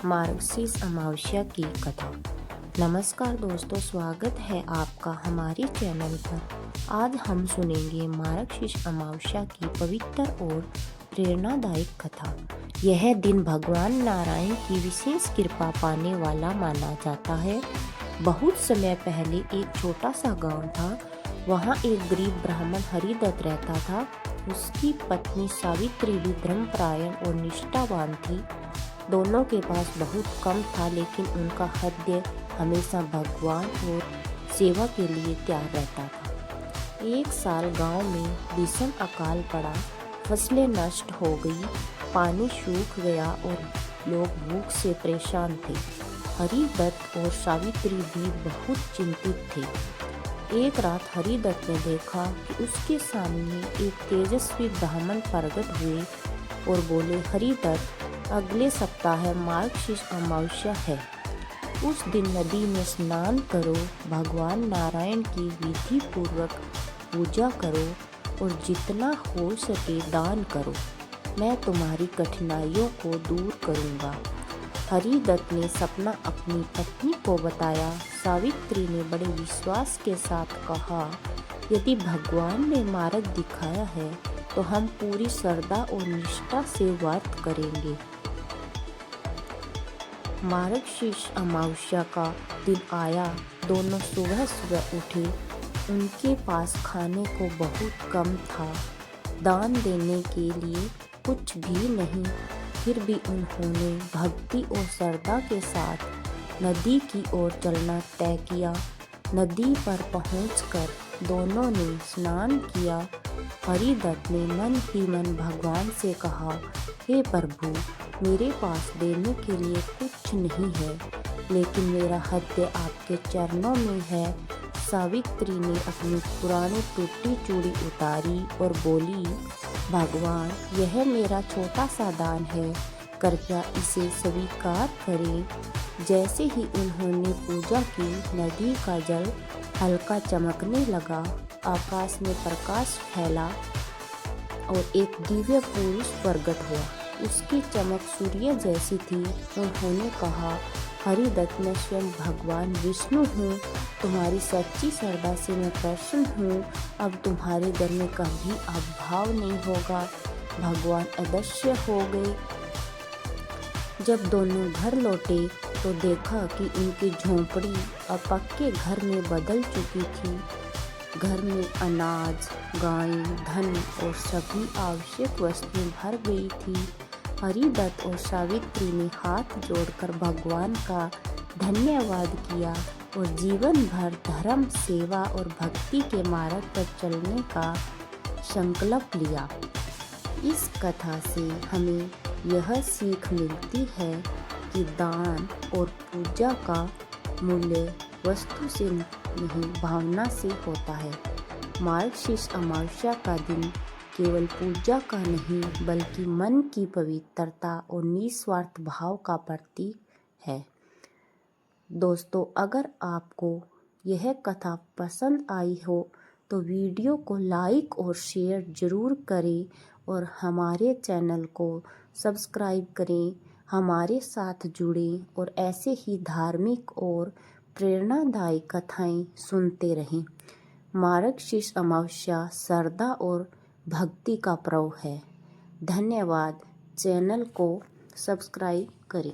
मार्गशीर्ष अमावस्या की कथा। नमस्कार दोस्तों, स्वागत है आपका हमारे चैनल पर। आज हम सुनेंगे मार्गशीर्ष अमावस्या की पवित्र और प्रेरणादायक कथा। यह दिन भगवान नारायण की विशेष कृपा पाने वाला माना जाता है। बहुत समय पहले एक छोटा सा गांव था। वहाँ एक गरीब ब्राह्मण हरिदत्त रहता था। उसकी पत्नी सावित्री भी धर्मपरायण और निष्ठावान थी। दोनों के पास बहुत कम था, लेकिन उनका हृदय हमेशा भगवान और सेवा के लिए तैयार रहता था। एक साल गांव में भीषण अकाल पड़ा। फसलें नष्ट हो गई, पानी सूख गया और लोग भूख से परेशान थे। हरिदत्त और सावित्री भी बहुत चिंतित थे। एक रात हरिदत्त ने देखा कि उसके सामने एक तेजस्वी ब्राह्मण प्रकट हुए और बोले, हरिदत्त, अगले सप्ताह मार्गशीर्ष अमावस्या है। उस दिन नदी में स्नान करो, भगवान नारायण की विधि पूर्वक पूजा करो और जितना हो सके दान करो। मैं तुम्हारी कठिनाइयों को दूर करूँगा। हरिदत्त ने सपना अपनी पत्नी को बताया। सावित्री ने बड़े विश्वास के साथ कहा, यदि भगवान ने मार्ग दिखाया है तो हम पूरी श्रद्धा और निष्ठा से व्रत करेंगे। मार्गशीर्ष अमावस्या का दिन आया। दोनों सुबह सुबह उठे। उनके पास खाने को बहुत कम था, दान देने के लिए कुछ भी नहीं। फिर भी उन्होंने भक्ति और श्रद्धा के साथ नदी की ओर चलना तय किया। नदी पर पहुंचकर दोनों ने स्नान किया। हरिदत्त ने मन ही मन भगवान से कहा, हे प्रभु, मेरे पास देने के लिए कुछ नहीं है, लेकिन मेरा हृदय आपके चरणों में है। सावित्री ने अपनी पुरानी टूटी चूड़ी उतारी और बोली, भगवान, यह मेरा छोटा सा दान है, कृपया इसे स्वीकार करें। जैसे ही उन्होंने पूजा की, नदी का जल हल्का चमकने लगा, आकाश में प्रकाश फैला और एक दिव्य पुरुष प्रकट हुआ। उसकी चमक सूर्य जैसी थी। उन्होंने कहा, हरिदत्त, मैं स्वयं भगवान विष्णु हूँ। तुम्हारी सच्ची श्रद्धा से मैं प्रसन्न हूँ। अब तुम्हारे घर में कभी अभाव नहीं होगा। भगवान अदृश्य हो गए। जब दोनों घर लौटे तो देखा कि उनकी झोंपड़ी अब पक्के घर में बदल चुकी थी। घर में अनाज, गाय, धन और सभी आवश्यक वस्तुएं भर गई थी। हरिदत्त और सावित्री ने हाथ जोड़कर भगवान का धन्यवाद किया और जीवन भर धर्म, सेवा और भक्ति के मार्ग पर चलने का संकल्प लिया। इस कथा से हमें यह सीख मिलती है कि दान और पूजा का मूल्य वस्तु से नहीं, भावना से होता है। मार्गशीर्ष अमावस्या का दिन केवल पूजा का नहीं, बल्कि मन की पवित्रता और निस्वार्थ भाव का प्रतीक है। दोस्तों, अगर आपको यह कथा पसंद आई हो तो वीडियो को लाइक और शेयर जरूर करें और हमारे चैनल को सब्सक्राइब करें। हमारे साथ जुड़ें और ऐसे ही धार्मिक और प्रेरणादायी कथाएं सुनते रहें। मार्गशीर्ष अमावस्या श्रद्धा और भक्ति का पर्व है। धन्यवाद। चैनल को सब्सक्राइब करें।